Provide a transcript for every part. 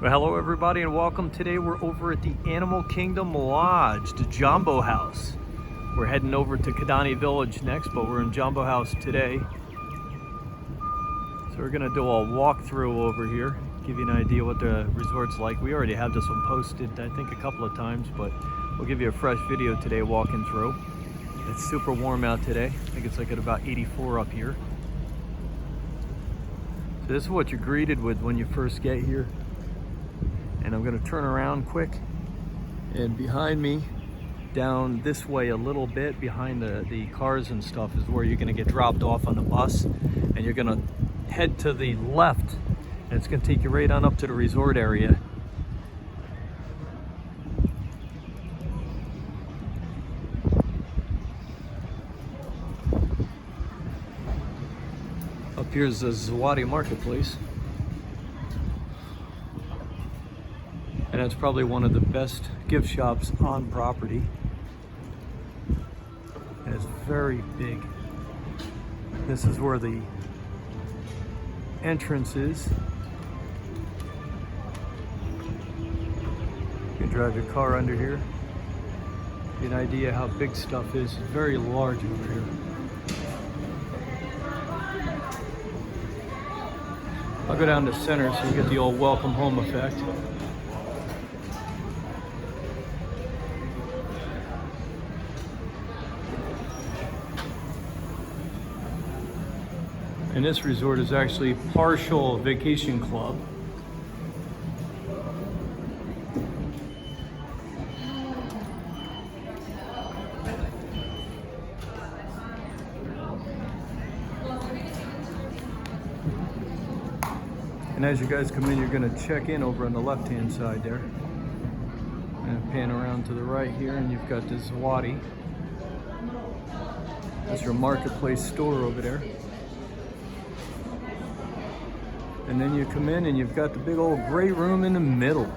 Well, hello everybody and welcome. Today we're over at the Animal Kingdom Lodge, the Jambo House. We're heading over to Kidani Village next, but we're in Jambo House today. So we're gonna do a walkthrough over here, give you an idea what the resort's like. We already have this one posted, I think, a couple of times, but we'll give you a fresh video today walking through. It's super warm out today. I think it's like at about 84 up here. So this is what you're greeted with when you first get here. And I'm gonna turn around quick, and behind me, down this way a little bit, behind the cars and stuff, is where you're gonna get dropped off on the bus, and you're gonna head to the left, and it's gonna take you right on up to the resort area. Up here's the Zawadi Marketplace. And it's probably one of the best gift shops on property. And it's very big. This is where the entrance is. You can drive your car under here. Get an idea how big stuff is. It's very large over here. I'll go down to center so you get the old welcome home effect. And this resort is actually partial vacation club. And as you guys come in, you're gonna check in over on the left-hand side there. And pan around to the right here, and you've got this Zawadi. That's your marketplace store over there. And then you come in and you've got the big old gray room in the middle.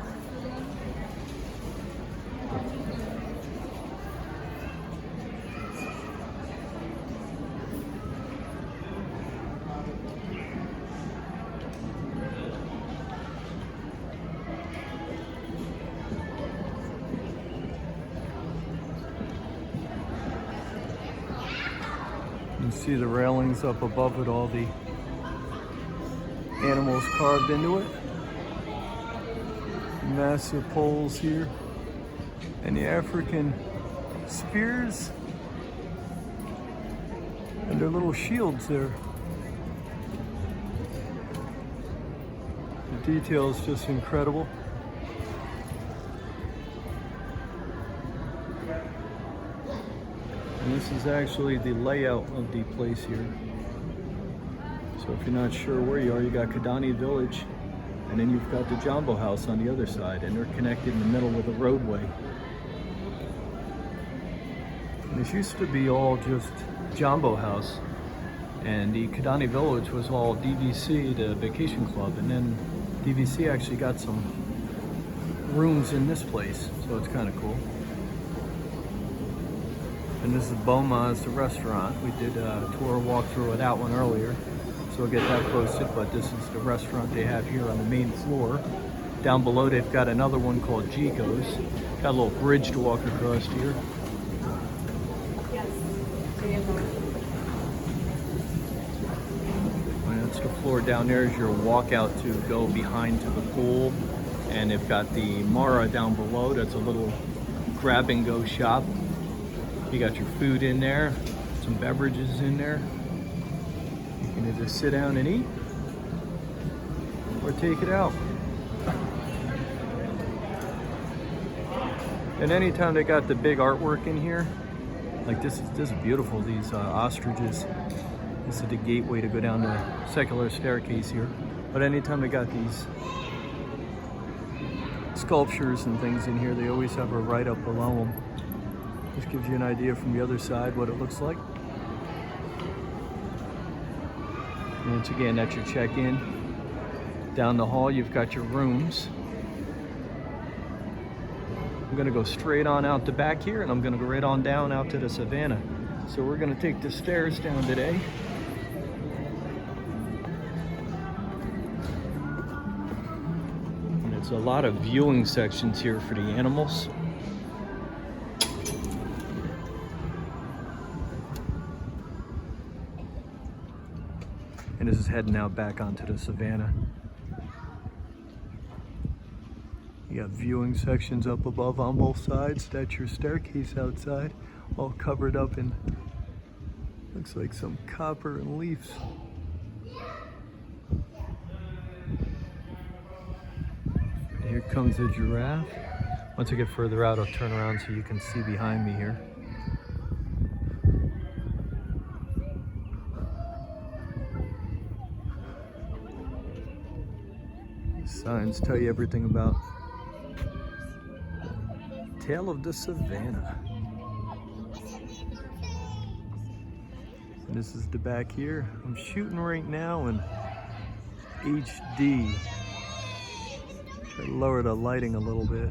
You see the railings up above it, all the animals carved into it. Massive poles here. And the African spears. And their little shields there. The detail is just incredible. And this is actually the layout of the place here. So if you're not sure where you are, you got Kidani Village, and then you've got the Jambo House on the other side, and they're connected in the middle with a roadway. And this used to be all just Jambo House, and the Kidani Village was all DVC, the vacation club, and then DVC actually got some rooms in this place, so it's kind of cool. And this is Boma's, the restaurant. We did a tour walkthrough of that one earlier. So we'll get that posted, but this is the restaurant they have here on the main floor. Down below they've got another one called Jico's. Got a little bridge to walk across here. And that's the floor. Down there is your walkout to go behind to the pool. And they've got the Mara down below. That's a little grab and go shop. You got your food in there, some beverages in there. You can either sit down and eat or take it out. And anytime they got the big artwork in here, like this is beautiful, these ostriches. This is the gateway to go down the secular staircase here. But anytime they got these sculptures and things in here, they always have a write-up below them. This gives you an idea from the other side what it looks like. Once again, that's your check-in. Down the hall, you've got your rooms. I'm gonna go straight on out the back here, and I'm gonna go right on down out to the Savannah. So we're gonna take the stairs down today. There's a lot of viewing sections here for the animals. And this is heading out back onto the savannah. You got viewing sections up above on both sides. That's your staircase outside, all covered up in, looks like some copper and leaves. And here comes the giraffe. Once I get further out, I'll turn around so you can see behind me here. The signs tell you everything about Tale of the Savannah. And this is the back here. I'm shooting right now in HD. Try to lower the lighting a little bit.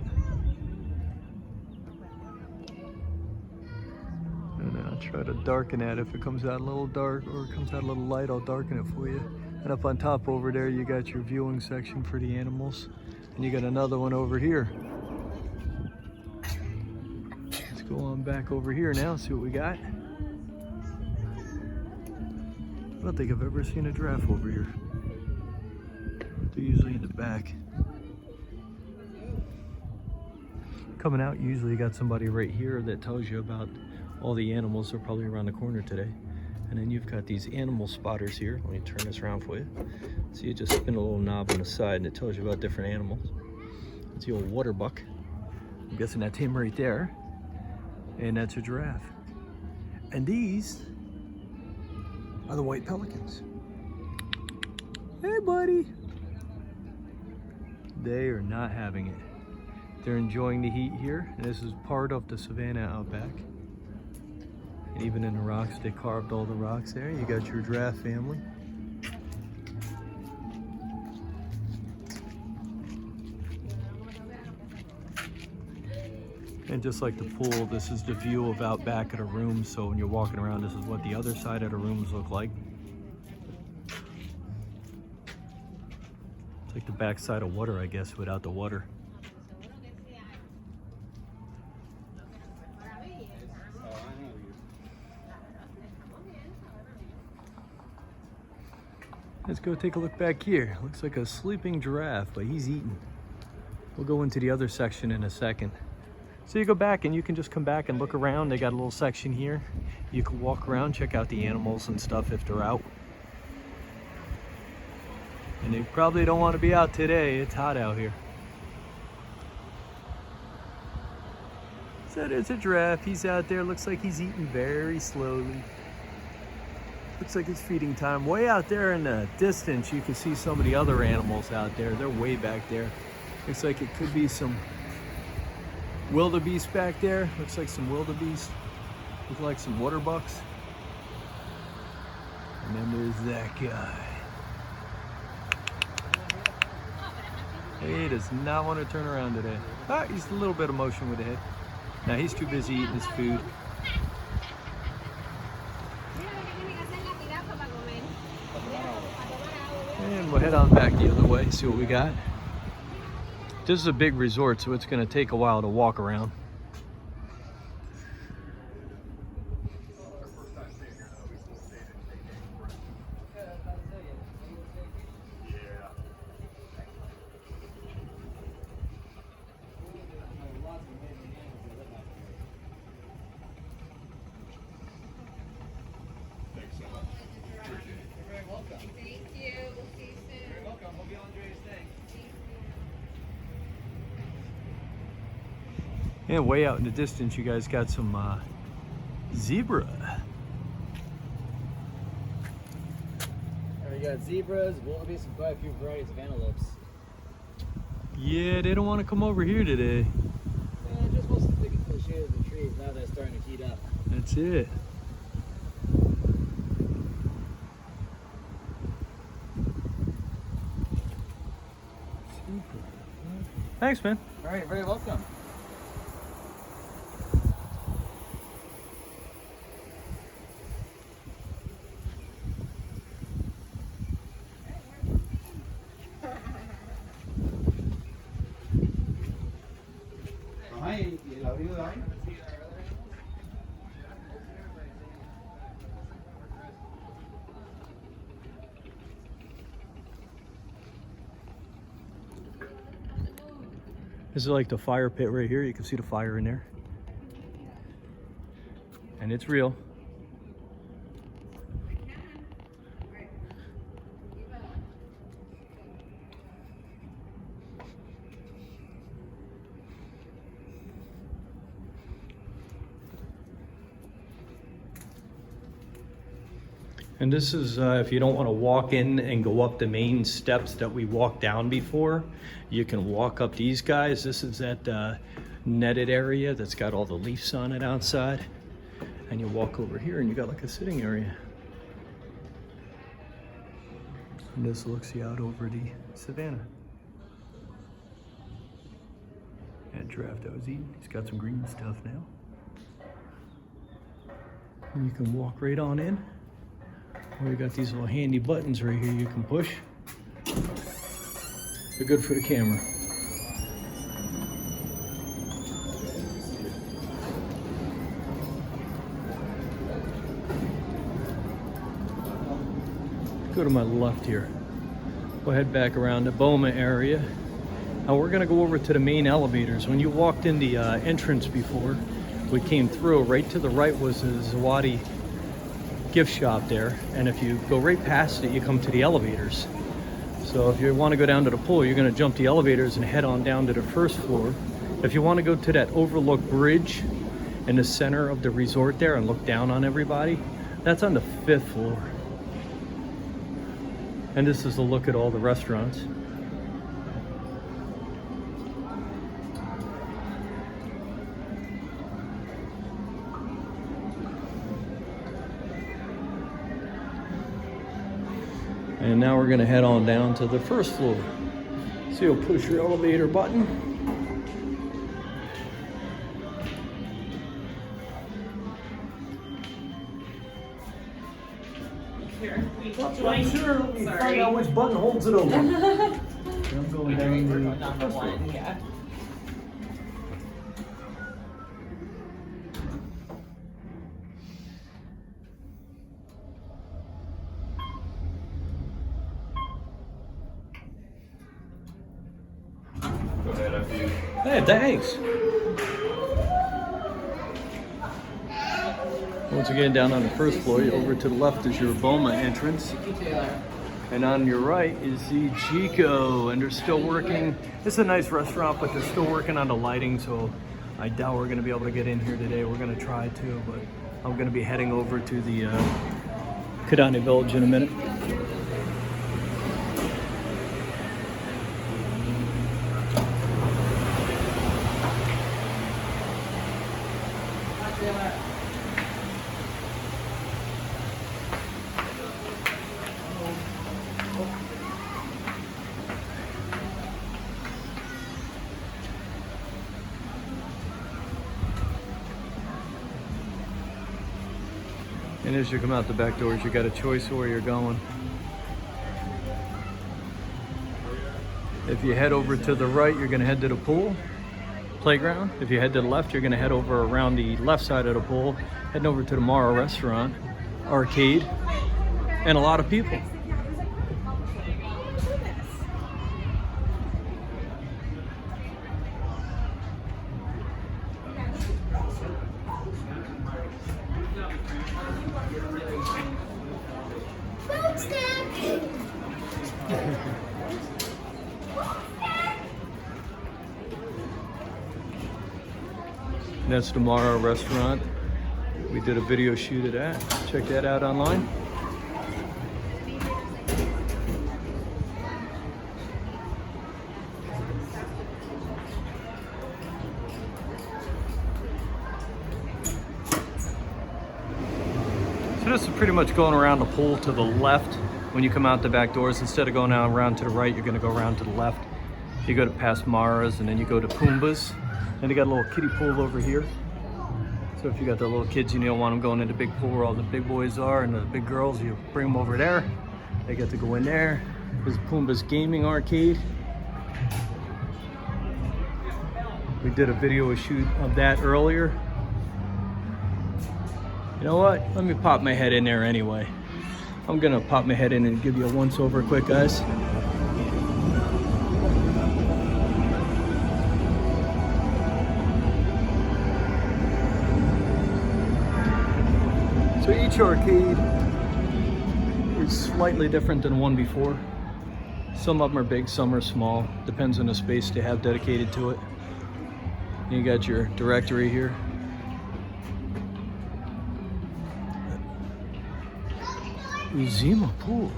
And I'll try to darken that. If it comes out a little dark or it comes out a little light, I'll darken it for you. And up on top over there, you got your viewing section for the animals. And you got another one over here. Go on back over here now, see what we got. I don't think I've ever seen a giraffe over here. They're usually in the back. Coming out, usually you got somebody right here that tells you about all the animals that are probably around the corner today. And then you've got these animal spotters here. Let me turn this around for you. So you just spin a little knob on the side and it tells you about different animals. It's the old water buck. I'm guessing that's him right there. And that's a giraffe. And these are the white pelicans. Hey, buddy. They are not having it. They're enjoying the heat here. And this is part of the savannah out back. And even in the rocks, they carved all the rocks there. You got your giraffe family. And just like the pool, this is the view of out back of the room. So when you're walking around, this is what the other side of the rooms look like. It's like the back side of water, I guess, without the water. Let's go take a look back here. Looks like a sleeping giraffe, but he's eating. We'll go into the other section in a second. So you go back and you can just come back and look around. They got a little section here. You can walk around, check out the animals and stuff if they're out. And they probably don't want to be out today. It's hot out here. So there's a giraffe. He's out there. Looks like he's eating very slowly. Looks like it's feeding time. Way out there in the distance, you can see some of the other animals out there. They're way back there. Looks like it could be some wildebeest back there. Looks like some wildebeest. Look like some water bucks. And then there's that guy. He does not want to turn around today. Ah, he's a little bit of motion with the head. Now he's too busy eating his food. And we'll head on back the other way, see what we got. This is a big resort, so it's going to take a while to walk around. And way out in the distance, you guys got some zebra. We got zebras, wildebeest, and quite a few varieties of antelopes. Yeah, they don't want to come over here today. Yeah, just mostly sticking to the shade of the trees now that it's starting to heat up. That's it. Super. Thanks, man. All right, very welcome. This is like the fire pit right here. You can see the fire in there. And it's real. And this is if you don't want to walk in and go up the main steps that we walked down before, you can walk up these guys. This is that netted area that's got all the leaves on it outside. And you walk over here and you got like a sitting area. And this looks you out over the Savannah. And giraffe that was eating. He's got some green stuff now. And you can walk right on in. We got these little handy buttons right here you can push. They're good for the camera. Go to my left here. We'll head back around the Boma area. Now we're gonna go over to the main elevators. When you walked in the entrance before, we came through. Right to the right was the Zawadi gift shop there, and if you go right past it, you come to the elevators. So if you want to go down to the pool, you're going to jump the elevators and head on down to the first floor. If you want to go to that overlook bridge in the center of the resort there and look down on everybody, that's on the 5th floor. And this is a look at all the restaurants. And now we're gonna head on down to the first floor. So you'll push your elevator button. Here, we joined. Sure, let me Sorry. find out which button holds it over. I'm going down We're the going down to first floor. one, yeah. Go ahead after you. Hey, thanks. Once again, down on the first floor, over to the left is your Boma entrance. And on your right is the Chico, and they're still working. It's a nice restaurant, but they're still working on the lighting, so I doubt we're gonna be able to get in here today. We're gonna try to, but I'm gonna be heading over to the Kidani Village in a minute. And as you come out the back doors, you got a choice of where you're going. If you head over to the right, you're gonna head to the pool, playground. If you head to the left, you're gonna head over around the left side of the pool, heading over to the Mara restaurant, arcade, and a lot of people. That's the Mara restaurant. We did a video shoot of that. Check that out online. So this is pretty much going around the pool to the left when you come out the back doors. Instead of going out around to the right, you're gonna go around to the left. You go to past Mara's and then you go to Pumbaa's. And they got a little kiddie pool over here. So if you got the little kids and you don't want them going in the big pool where all the big boys are and the big girls, you bring them over there. They get to go in there. There's Pumbaa's gaming arcade. We did a video shoot of that earlier. You know what? Let me pop my head in there anyway. I'm gonna pop my head in and give you a once over quick, guys. So each arcade is slightly different than one before. Some of them are big, some are small. Depends on the space they have dedicated to it. You got your directory here. Uzima Pool.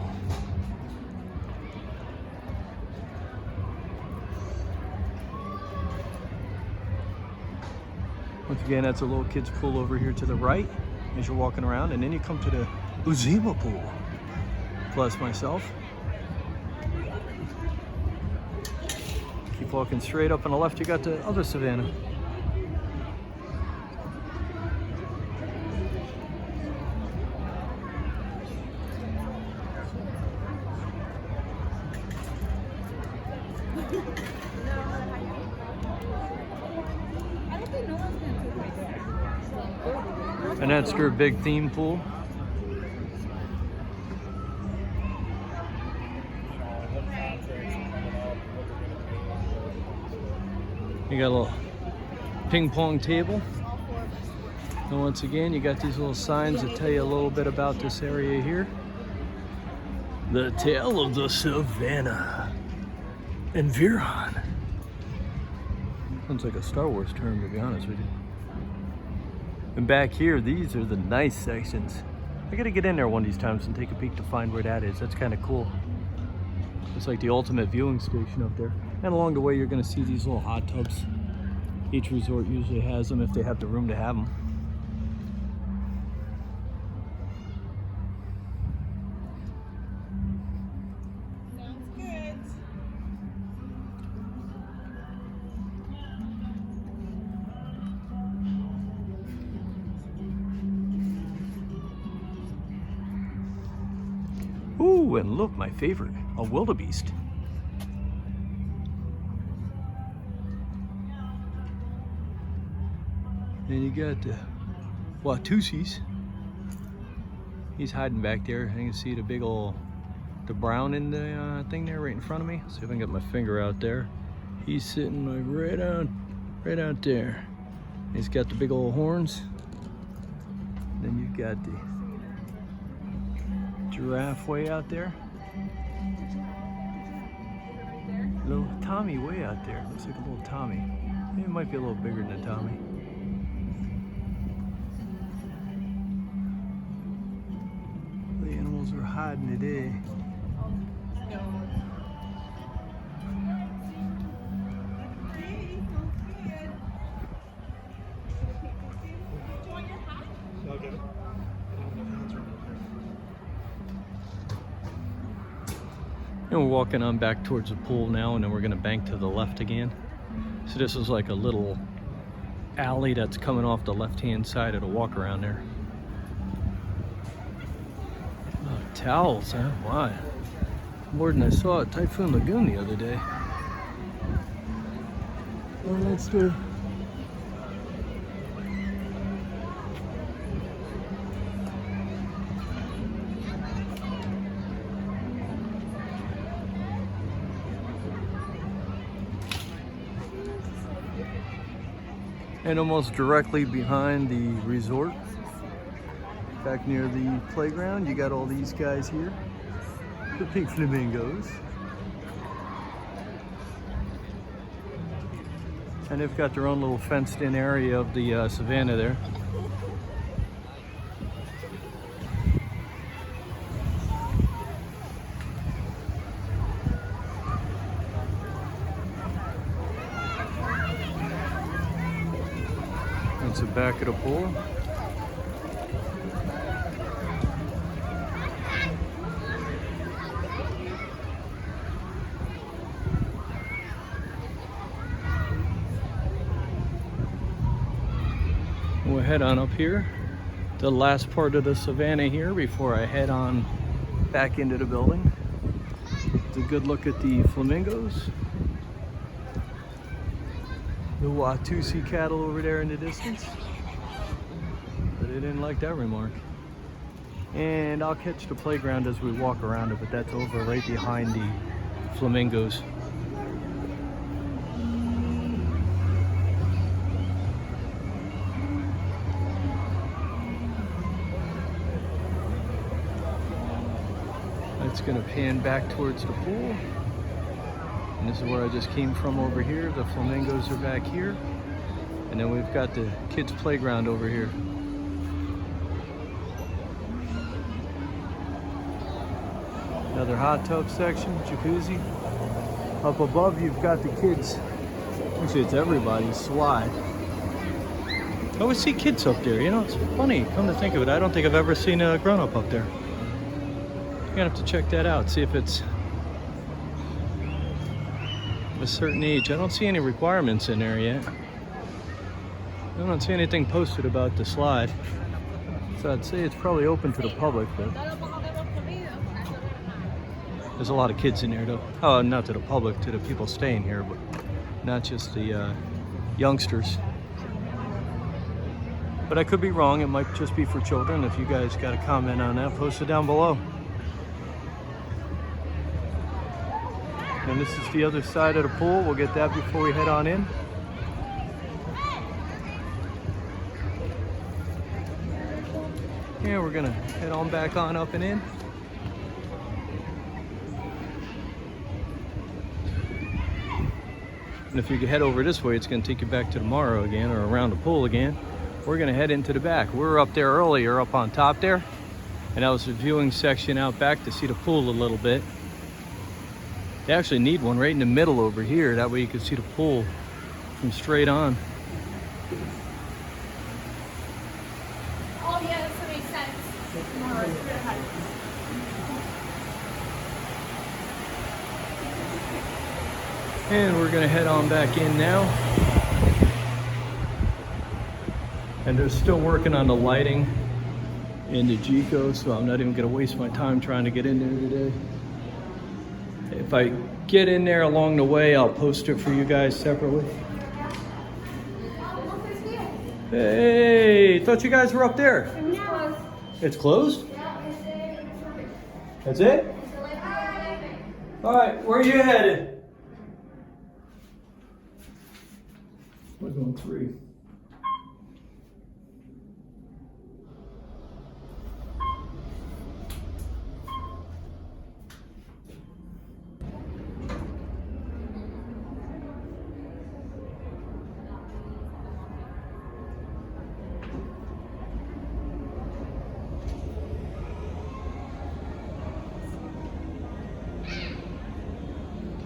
Once again, that's a little kid's pool over here to the right as you're walking around, and then you come to the Uzima Pool. Plus myself. Keep walking straight up on the left, you got the other Savannah. And that's your big theme pool. You got a little ping pong table. And once again, you got these little signs that tell you a little bit about this area here. The tale of the Savannah and Viron. Sounds like a Star Wars term, to be honest with you. And back here, these are the nice sections. I gotta get in there one of these times and take a peek to find where that is. That's kind of cool. It's like the ultimate viewing station up there. And along the way, you're gonna see these little hot tubs. Each resort usually has them if they have the room to have them. Ooh, and look, my favorite, a wildebeest. And you got the Watusis. He's hiding back there. I can see the big old, the brown in the thing there right in front of me. See if I can get my finger out there. He's sitting like right out there. He's got the big old horns. Then you've got the giraffe way out there. Little Tommy way out there. Looks like a little Tommy. It might be a little bigger than a Tommy. The animals are hiding today. And we're walking on back towards the pool now, and then we're gonna bank to the left again. So this is like a little alley that's coming off the left-hand side of the walk around there. Oh, towels, huh? Why? More than I saw at Typhoon Lagoon the other day. Well, let's do. And almost directly behind the resort, back near the playground, you got all these guys here, the pink flamingos. And they've got their own little fenced in area of the savannah there. That's the back of the pool. We'll head on up here, the last part of the savannah here before I head on back into the building. It's a good look at the flamingos. The Watusi cattle over there in the distance. But they didn't like that remark. And I'll catch the playground as we walk around it, but that's over right behind the flamingos. It's gonna pan back towards the pool. And this is where I just came from over here. The flamingos are back here. And then we've got the kids' playground over here. Another hot tub section, jacuzzi. Up above, you've got the kids. Actually, it's everybody's slide. I always see kids up there. You know, it's funny, come to think of it. I don't think I've ever seen a grown-up up there. You're gonna have to check that out, see if it's a certain age. I don't see any requirements in there yet. I don't see anything posted about the slide. So I'd say it's probably open to the public, but there's a lot of kids in there though. Oh, not to the public, to the people staying here, but not just the youngsters. But I could be wrong, it might just be for children. If you guys got a comment on that, post it down below. And this is the other side of the pool. We'll get that before we head on in. Yeah, we're gonna head on back on up and in. And if you head over this way, it's gonna take you back to tomorrow again, or around the pool again. We're gonna head into the back. We were up there earlier, up on top there, and that was the viewing section out back to see the pool a little bit. They actually need one right in the middle over here. That way you can see the pool from straight on. Oh yeah, that makes sense. Tomorrow, straight ahead. And we're gonna head on back in now. And they're still working on the lighting in the Gico, so I'm not even gonna waste my time trying to get in there today. If I get in there along the way, I'll post it for you guys separately. Hey, thought you guys were up there. It's closed? That's it? All right, where are you headed? We're going 3.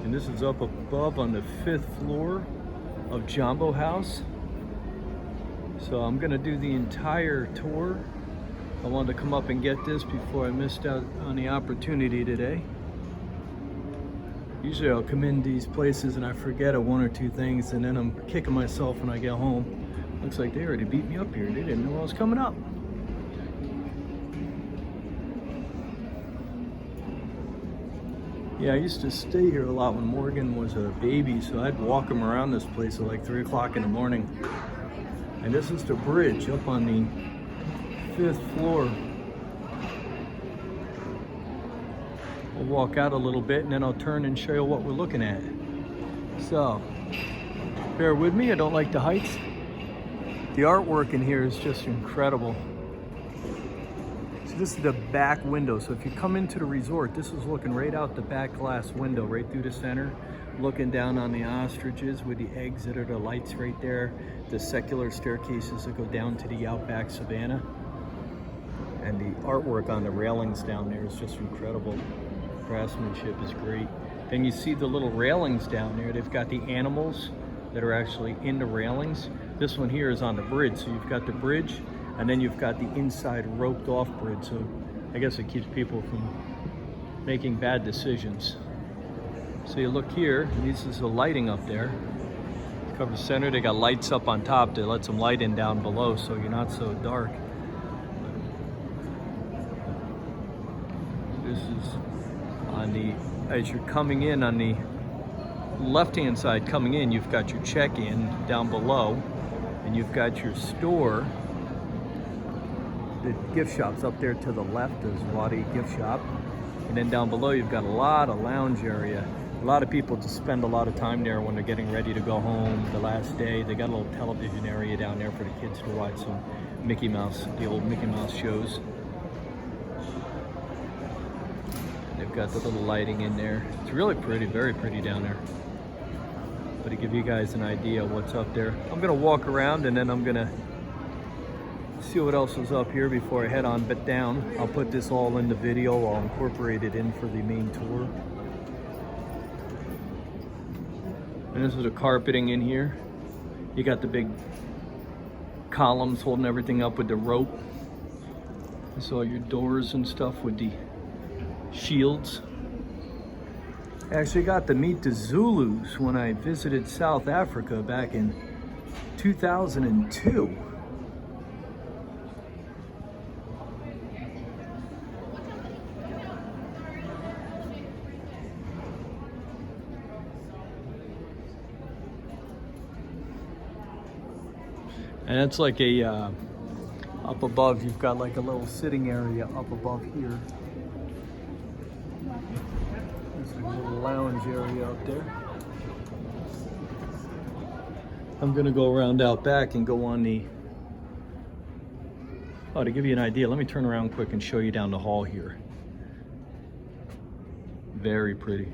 And this is up above on the 5th floor of Jambo House. So I'm gonna do the entire tour. I wanted to come up and get this before I missed out on the opportunity today. Usually I'll come in these places and I forget 1 or 2 things, and then I'm kicking myself when I get home. Looks like they already beat me up here. They didn't know I was coming up. Yeah, I used to stay here a lot when Morgan was a baby, so I'd walk him around this place at like 3 o'clock in the morning. And this is the bridge up on the 5th floor. We'll walk out a little bit and then I'll turn and show you what we're looking at. So, bear with me, I don't like the heights. The artwork in here is just incredible. So this is the back window. So if you come into the resort, this is looking right out the back glass window, right through the center, looking down on the ostriches with the eggs that are the lights right there, the secular staircases that go down to the outback Savannah. And the artwork on the railings down there is just incredible. Craftsmanship is great. Then you see the little railings down there. They've got the animals that are actually in the railings. This one here is on the bridge. So you've got the bridge, and then you've got the inside roped off bridge. So I guess it keeps people from making bad decisions. So you look here, this is the lighting up there. Cover center, they got lights up on top to let some light in down below so you're not so dark. This is on the, as you're coming in on the left-hand side coming in, you've got your check-in down below, and you've got your store. The gift shop's up there to the left, the Zawadi gift shop. And then down below, you've got a lot of lounge area. A lot of people just spend a lot of time there when they're getting ready to go home the last day. They got a little television area down there for the kids to watch some Mickey Mouse, the old Mickey Mouse shows. They've got the little lighting in there. It's really pretty, very pretty down there. But to give you guys an idea of what's up there, I'm gonna walk around and then I'm gonna see what else is up here before I head on down. I'll put this all in the video. I'll incorporate it in for the main tour. And this is the carpeting in here. You got the big columns holding everything up with the rope. This all your doors and stuff with the shields. I actually got to meet the Zulus when I visited South Africa back in 2002. And it's like a, up above, you've got like a little sitting area up above here. There's like a little lounge area up there. I'm gonna go around out back and go on the, oh, to give you an idea, let me turn around quick and show you down the hall here. Very pretty.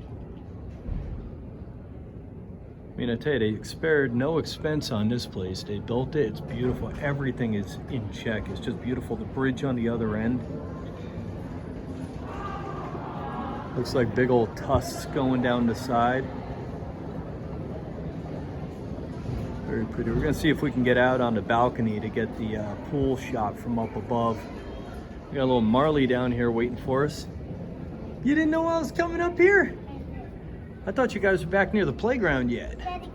I mean, I tell you, they spared no expense on this place. They built it, it's beautiful. Everything is in check. It's just beautiful. The bridge on the other end. Looks like big old tusks going down the side. Very pretty. We're gonna see if we can get out on the balcony to get the pool shot from up above. We got a little Marley down here waiting for us. You didn't know I was coming up here? I thought you guys were back near the playground yet. Daddy,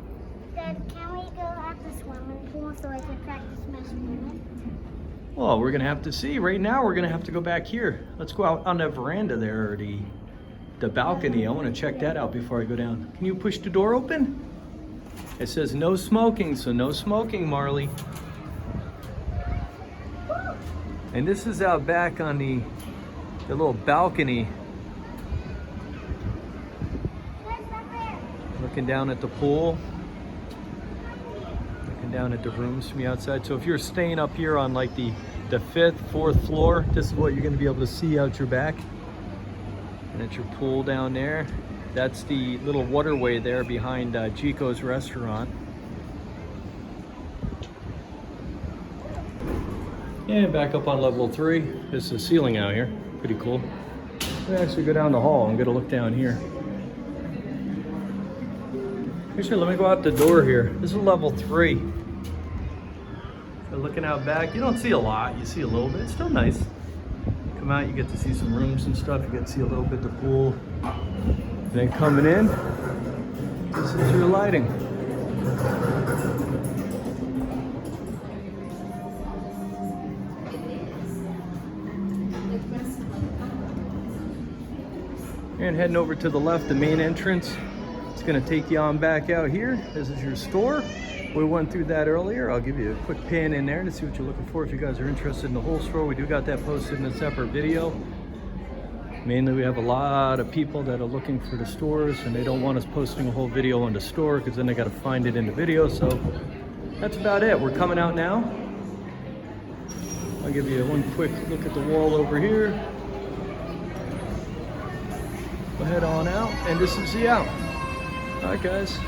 can we go at the swimming pool so I can practice my swimming? Well, we're gonna have to see. Right now, we're gonna have to go back here. Let's go out on the veranda there, or the balcony. I want to check that out before I go down. Can you push the door open? It says no smoking, so no smoking, Marley. And this is out back on the little balcony. Looking down at the pool, looking down at the rooms from the outside. So if you're staying up here on like the 5th, 4th floor, this is what you're gonna be able to see out your back. And that's your pool down there. That's the little waterway there behind Chico's restaurant. And back up on level 3. This is the ceiling out here, pretty cool. We actually go down the hall and get a look down here. Actually, let me go out the door here. This is level 3. So looking out back, you don't see a lot. You see a little bit. It's still nice. Come out, you get to see some rooms and stuff. You get to see a little bit of the pool. Then coming in, this is your lighting. And heading over to the left, the main entrance. It's gonna take you on back out here. This is your store. We went through that earlier. I'll give you a quick pan in there to see what you're looking for. If you guys are interested in the whole store, we do got that posted in a separate video. Mainly we have a lot of people that are looking for the stores and they don't want us posting a whole video on the store because then they got to find it in the video. So that's about it. We're coming out now. I'll give you one quick look at the wall over here. Go head on out, and this is the out. All right, guys.